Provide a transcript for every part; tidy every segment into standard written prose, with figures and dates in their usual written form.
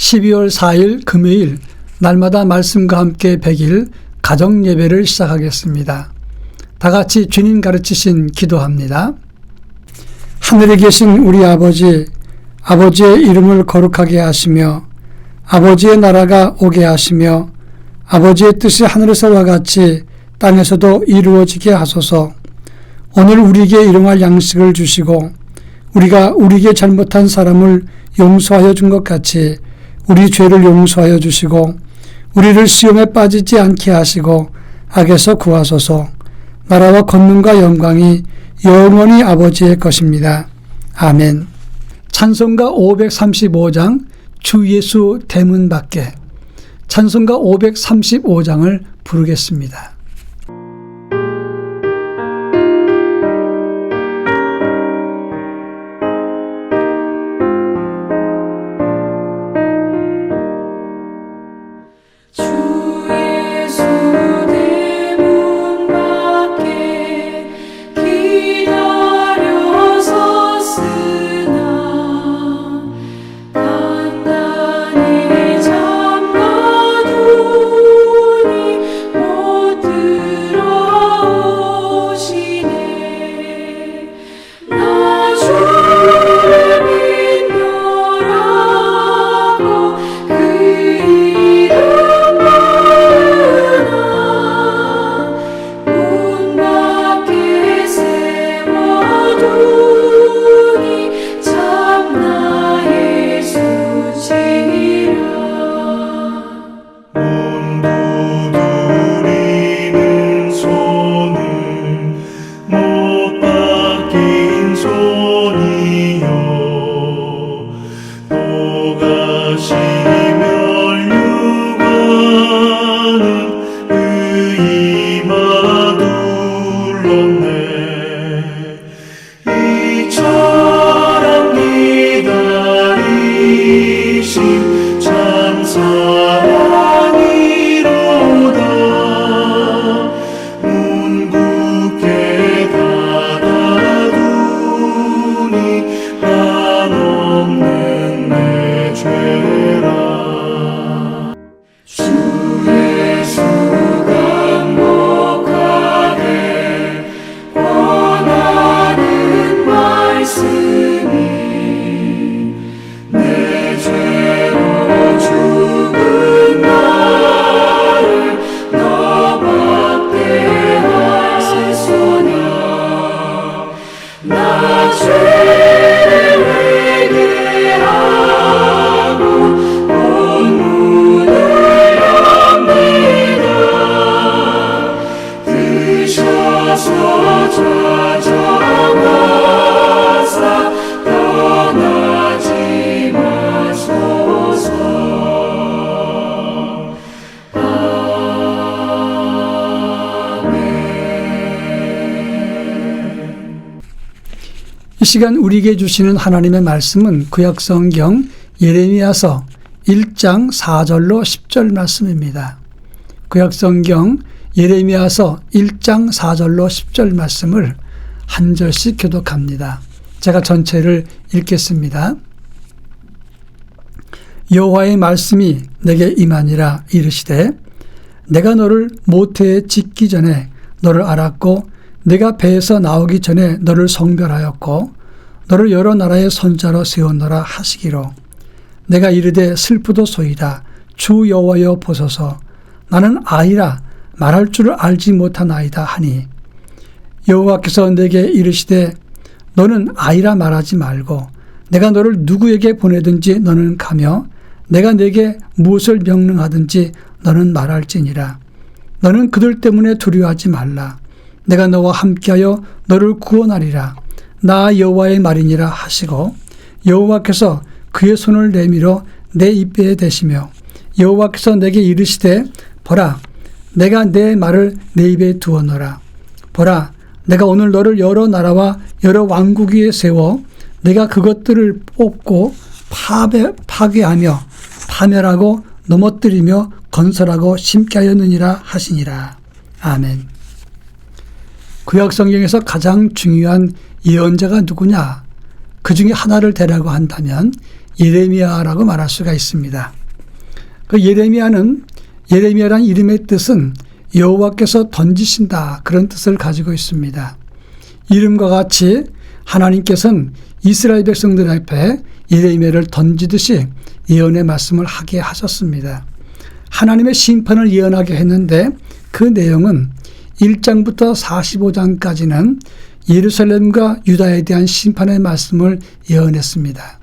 12월 4일 금요일 날마다 말씀과 함께 100일 가정예배를 시작하겠습니다. 다 같이 주님 가르치신 기도합니다. 하늘에 계신 우리 아버지, 아버지의 이름을 거룩하게 하시며 아버지의 나라가 오게 하시며 아버지의 뜻이 하늘에서와 같이 땅에서도 이루어지게 하소서. 오늘 우리에게 일용할 양식을 주시고 우리가 우리에게 잘못한 사람을 용서하여 준 것 같이 우리 죄를 용서하여 주시고 우리를 시험에 빠지지 않게 하시고 악에서 구하소서. 나라와 권능과 영광이 영원히 아버지의 것입니다. 아멘. 찬송가 535장 주 예수 대문 밖에, 찬송가 535장을 부르겠습니다. 이 시간 우리에게 주시는 하나님의 말씀은 구약성경 예레미야서 1장 4절로 10절 말씀입니다. 구약성경 예레미야서 1장 4절로 10절 말씀을 한 절씩 교독합니다. 제가 전체를 읽겠습니다. 여호와의 말씀이 내게 임하니라. 이르시되 내가 너를 모태에 짓기 전에 너를 알았고 내가 배에서 나오기 전에 너를 성별하였고 너를 여러 나라의 선자로 세웠노라 하시기로 내가 이르되 슬프도소이다. 주 여호와여 보소서. 나는 아이라 말할 줄을 알지 못하나이다 하니 여호와께서 내게 이르시되 너는 아이라 말하지 말고 내가 너를 누구에게 보내든지 너는 가며 내가 내게 무엇을 명령하든지 너는 말할지니라. 너는 그들 때문에 두려워하지 말라. 내가 너와 함께하여 너를 구원하리라. 나 여호와의 말이니라 하시고 여호와께서 그의 손을 내밀어 내 입에 대시며 여호와께서 내게 이르시되 보라 내가 내 말을 내 입에 두었노라. 보라 내가 오늘 너를 여러 나라와 여러 왕국 위에 세워 내가 그것들을 뽑고 파괴하며 파멸하고 넘어뜨리며 건설하고 심게 하였느니라 하시니라. 아멘. 구약 성경에서 가장 중요한 예언자가 누구냐? 그 중에 하나를 대라고 한다면 예레미야라고 말할 수가 있습니다. 그 예레미야라는 이름의 뜻은 여호와께서 던지신다, 그런 뜻을 가지고 있습니다. 이름과 같이 하나님께서는 이스라엘 백성들 앞에 예레미야를 던지듯이 예언의 말씀을 하게 하셨습니다. 하나님의 심판을 예언하게 했는데 그 내용은 1장부터 45장까지는 예루살렘과 유다에 대한 심판의 말씀을 예언했습니다.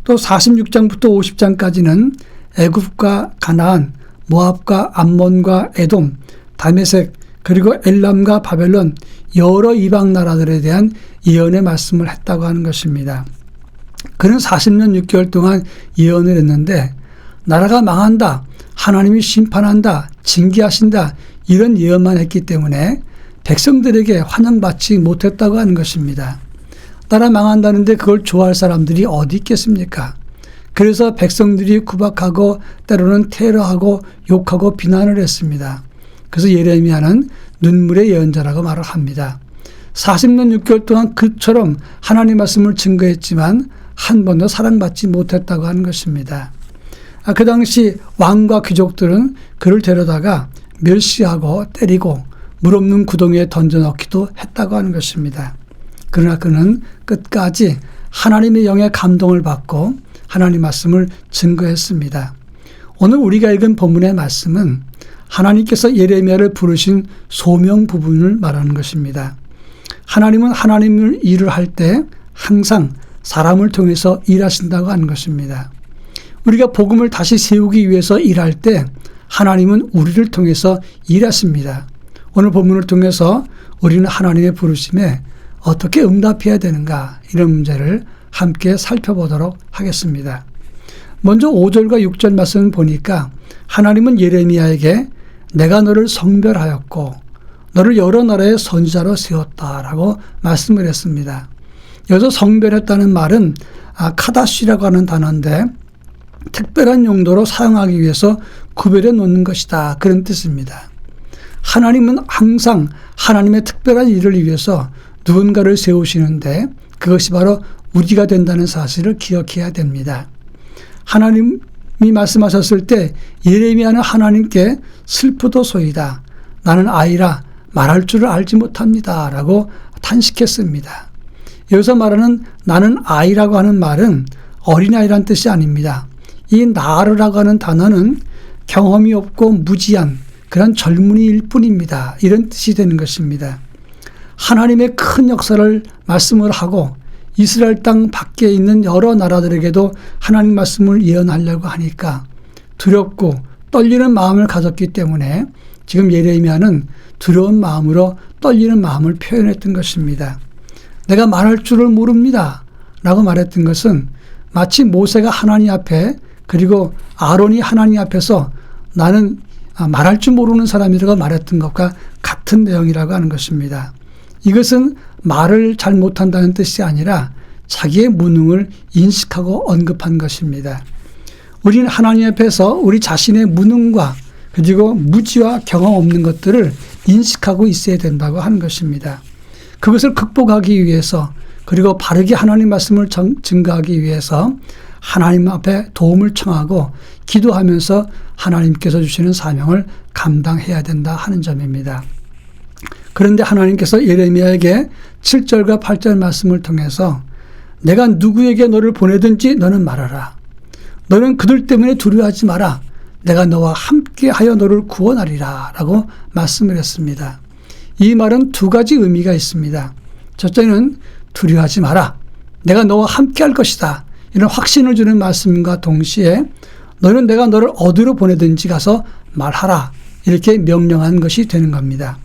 또 46장부터 50장까지는 애굽과 가나안, 모압과 암몬과 에돔, 다메섹, 그리고 엘람과 바벨론 여러 이방 나라들에 대한 예언의 말씀을 했다고 하는 것입니다. 그는 40년 6개월 동안 예언을 했는데 나라가 망한다, 하나님이 심판한다, 징계하신다, 이런 예언만 했기 때문에 백성들에게 환영받지 못했다고 하는 것입니다. 나라 망한다는데 그걸 좋아할 사람들이 어디 있겠습니까? 그래서 백성들이 구박하고 때로는 테러하고 욕하고 비난을 했습니다. 그래서 예레미야는 눈물의 예언자라고 말을 합니다. 40년 6개월 동안 그처럼 하나님 말씀을 증거했지만 한 번도 사랑받지 못했다고 하는 것입니다. 그 당시 왕과 귀족들은 그를 데려다가 멸시하고 때리고 물 없는 구덩이에 던져넣기도 했다고 하는 것입니다. 그러나 그는 끝까지 하나님의 영의 감동을 받고 하나님 말씀을 증거했습니다. 오늘 우리가 읽은 본문의 말씀은 하나님께서 예레미야를 부르신 소명 부분을 말하는 것입니다. 하나님은 하나님을 일을 할 때 항상 사람을 통해서 일하신다고 하는 것입니다. 우리가 복음을 다시 세우기 위해서 일할 때 하나님은 우리를 통해서 일하십니다. 오늘 본문을 통해서 우리는 하나님의 부르심에 어떻게 응답해야 되는가, 이런 문제를 함께 살펴보도록 하겠습니다. 먼저 5절과 6절 말씀을 보니까 하나님은 예레미야에게 내가 너를 성별하였고 너를 여러 나라의 선지자로 세웠다라고 말씀을 했습니다. 여기서 성별했다는 말은 카다시라고 하는 단어인데 특별한 용도로 사용하기 위해서 구별해 놓는 것이다, 그런 뜻입니다. 하나님은 항상 하나님의 특별한 일을 위해서 누군가를 세우시는데 그것이 바로 우리가 된다는 사실을 기억해야 됩니다. 하나님이 말씀하셨을 때 예레미야는 하나님께 슬프도소이다, 나는 아이라 말할 줄을 알지 못합니다 라고 탄식했습니다. 여기서 말하는 나는 아이라고 하는 말은 어린아이란 뜻이 아닙니다. 이 나르라고 하는 단어는 경험이 없고 무지한 그런 젊은이일 뿐입니다, 이런 뜻이 되는 것입니다. 하나님의 큰 역사를 말씀을 하고 이스라엘 땅 밖에 있는 여러 나라들에게도 하나님 말씀을 예언하려고 하니까 두렵고 떨리는 마음을 가졌기 때문에 지금 예레미야는 두려운 마음으로 떨리는 마음을 표현했던 것입니다. 내가 말할 줄을 모릅니다 라고 말했던 것은 마치 모세가 하나님 앞에, 그리고 아론이 하나님 앞에서 나는 말할 줄 모르는 사람이라고 말했던 것과 같은 내용이라고 하는 것입니다. 이것은 말을 잘 못한다는 뜻이 아니라 자기의 무능을 인식하고 언급한 것입니다. 우리는 하나님 앞에서 우리 자신의 무능과 그리고 무지와 경험 없는 것들을 인식하고 있어야 된다고 하는 것입니다. 그것을 극복하기 위해서, 그리고 바르게 하나님 말씀을 증거하기 위해서 하나님 앞에 도움을 청하고 기도하면서 하나님께서 주시는 사명을 감당해야 된다 하는 점입니다. 그런데 하나님께서 예레미야에게 7절과 8절 말씀을 통해서 내가 누구에게 너를 보내든지 너는 말하라. 너는 그들 때문에 두려워하지 마라. 내가 너와 함께하여 너를 구원하리라 라고 말씀을 했습니다. 이 말은 두 가지 의미가 있습니다. 첫째는 두려워하지 마라, 내가 너와 함께할 것이다, 이런 확신을 주는 말씀과 동시에 너는 내가 너를 어디로 보내든지 가서 말하라, 이렇게 명령한 것이 되는 겁니다.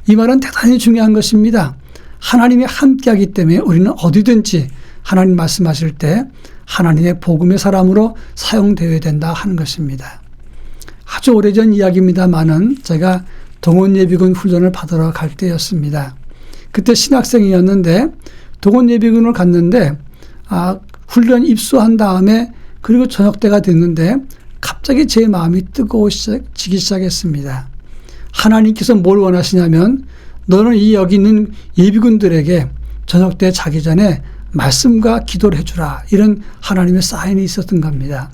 이 말은 대단히 중요한 것입니다. 하나님이 함께하기 때문에 우리는 어디든지 하나님 말씀하실 때 하나님의 복음의 사람으로 사용되어야 된다 하는 것입니다. 아주 오래전 이야기입니다만은 제가 동원예비군 훈련을 받으러 갈 때였습니다. 그때 신학생이었는데 동원예비군을 갔는데 훈련 입소한 다음에 그리고 저녁 때가 됐는데 갑자기 제 마음이 뜨거워지기 시작했습니다. 하나님께서 뭘 원하시냐면 너는 이 여기 있는 예비군들에게 저녁 때 자기 전에 말씀과 기도를 해주라. 이런 하나님의 사인이 있었던 겁니다.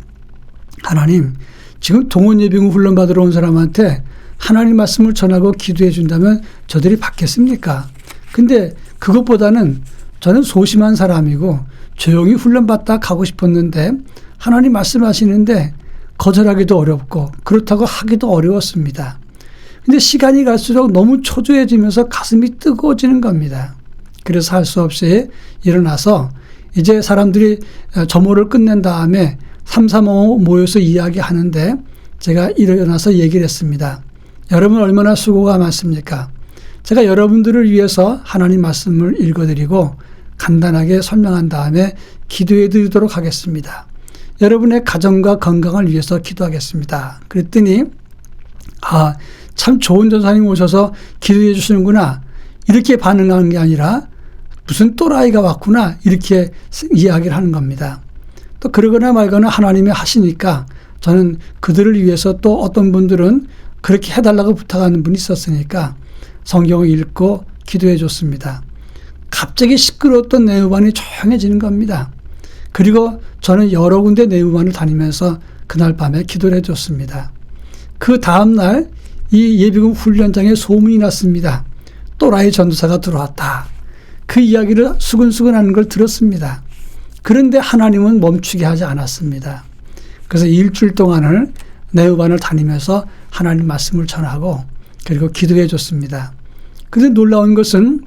하나님, 지금 동원예비군 훈련받으러 온 사람한테 하나님 말씀을 전하고 기도해 준다면 저들이 받겠습니까? 근데 그것보다는 저는 소심한 사람이고 조용히 훈련받다 가고 싶었는데 하나님 말씀하시는데 거절하기도 어렵고 그렇다고 하기도 어려웠습니다. 근데 시간이 갈수록 너무 초조해지면서 가슴이 뜨거워지는 겁니다. 그래서 할 수 없이 일어나서 이제 사람들이 점호를 끝낸 다음에 335 모여서 이야기하는데 제가 일어나서 얘기를 했습니다. 여러분 얼마나 수고가 많습니까? 제가 여러분들을 위해서 하나님 말씀을 읽어드리고 간단하게 설명한 다음에 기도해 드리도록 하겠습니다. 여러분의 가정과 건강을 위해서 기도하겠습니다. 그랬더니 참 좋은 전사님 오셔서 기도해 주시는구나. 이렇게 반응하는 게 아니라 무슨 또라이가 왔구나. 이렇게 이야기를 하는 겁니다. 또 그러거나 말거나 하나님이 하시니까 저는 그들을 위해서 또 어떤 분들은 그렇게 해달라고 부탁하는 분이 있었으니까 성경을 읽고 기도해 줬습니다. 갑자기 시끄러웠던 내후반이 조용해지는 겁니다. 그리고 저는 여러 군데 내후반을 다니면서 그날 밤에 기도를 해줬습니다. 그 다음날 이 예비군 훈련장에 소문이 났습니다. 또라이 전도사가 들어왔다. 그 이야기를 수근수근 하는 걸 들었습니다. 그런데 하나님은 멈추게 하지 않았습니다. 그래서 일주일 동안을 내후반을 다니면서 하나님 말씀을 전하고 그리고 기도해 줬습니다. 그런데 놀라운 것은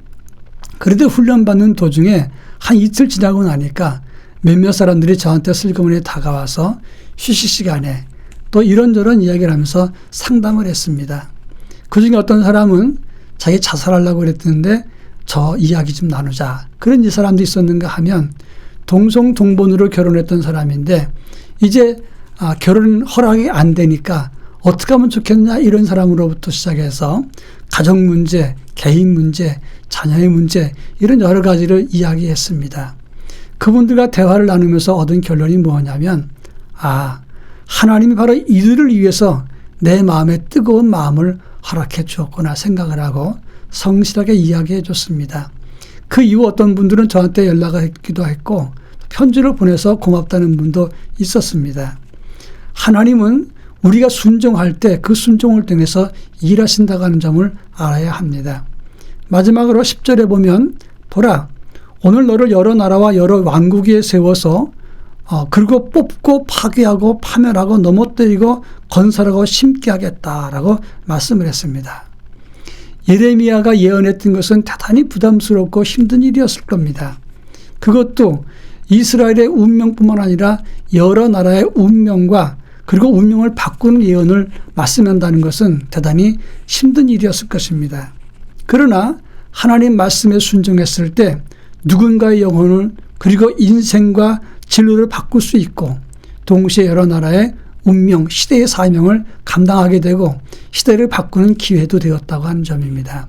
그래도 훈련받는 도중에 한 이틀 지나고 나니까 몇몇 사람들이 저한테 슬그머니 다가와서 휴식 시간에 또 이런저런 이야기를 하면서 상담을 했습니다. 그중에 어떤 사람은 자기 자살하려고 그랬는데 저 이야기 좀 나누자. 그런 사람도 있었는가 하면 동성동본으로 결혼했던 사람인데 이제 결혼 허락이 안 되니까 어떻게 하면 좋겠냐 이런 사람으로부터 시작해서 가정 문제, 개인 문제, 자녀의 문제 이런 여러 가지를 이야기했습니다. 그분들과 대화를 나누면서 얻은 결론이 뭐냐면 하나님이 바로 이들을 위해서 내 마음에 뜨거운 마음을 허락해 주었구나 생각을 하고 성실하게 이야기해 줬습니다. 그 이후 어떤 분들은 저한테 연락하기도 했고 편지를 보내서 고맙다는 분도 있었습니다. 하나님은 우리가 순종할 때 그 순종을 통해서 일하신다고 하는 점을 알아야 합니다. 마지막으로 10절에 보면 보라 오늘 너를 여러 나라와 여러 왕국 위에 세워서 그리고 뽑고 파괴하고 파멸하고 넘어뜨리고 건설하고 심게 하겠다라고 말씀을 했습니다. 예레미야가 예언했던 것은 대단히 부담스럽고 힘든 일이었을 겁니다. 그것도 이스라엘의 운명뿐만 아니라 여러 나라의 운명과 그리고 운명을 바꾸는 예언을 말씀한다는 것은 대단히 힘든 일이었을 것입니다. 그러나 하나님 말씀에 순종했을 때 누군가의 영혼을 그리고 인생과 진로를 바꿀 수 있고 동시에 여러 나라의 운명, 시대의 사명을 감당하게 되고 시대를 바꾸는 기회도 되었다고 하는 점입니다.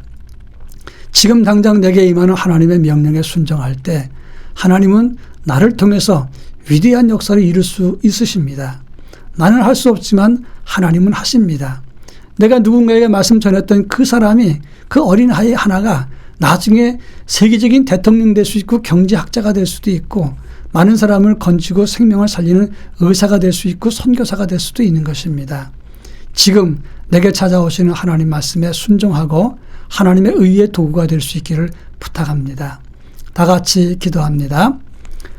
지금 당장 내게 임하는 하나님의 명령에 순종할 때 하나님은 나를 통해서 위대한 역사를 이룰 수 있으십니다. 나는 할 수 없지만 하나님은 하십니다. 내가 누군가에게 말씀 전했던 그 사람이 그 어린 아이 하나가 나중에 세계적인 대통령 될 수 있고 경제학자가 될 수도 있고 많은 사람을 건지고 생명을 살리는 의사가 될 수 있고 선교사가 될 수도 있는 것입니다. 지금 내게 찾아오시는 하나님 말씀에 순종하고 하나님의 의의 도구가 될 수 있기를 부탁합니다. 다 같이 기도합니다.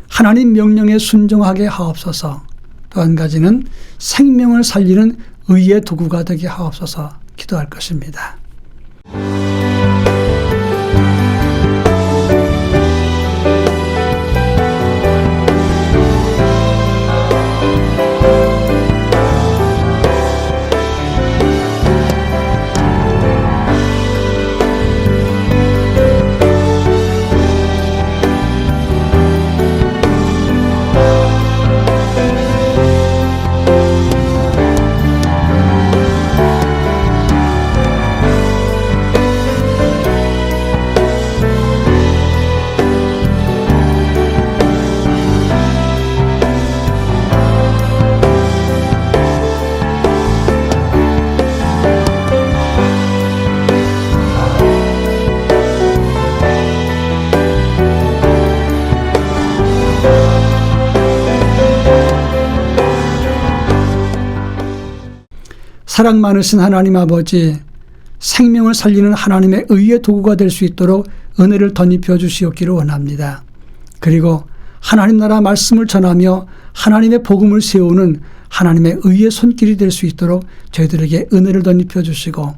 하나님 명령에 순종하게 하옵소서. 또 한 가지는 생명을 살리는 의의 도구가 되게 하옵소서 기도할 것입니다. 사랑 많으신 하나님 아버지, 생명을 살리는 하나님의 의의 도구가 될 수 있도록 은혜를 덧입혀 주시옵기를 원합니다. 그리고 하나님 나라 말씀을 전하며 하나님의 복음을 세우는 하나님의 의의 손길이 될 수 있도록 저희들에게 은혜를 덧입혀 주시고,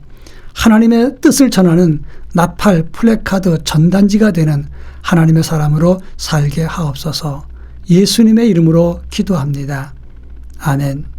하나님의 뜻을 전하는 나팔, 플래카드, 전단지가 되는 하나님의 사람으로 살게 하옵소서. 예수님의 이름으로 기도합니다. 아멘.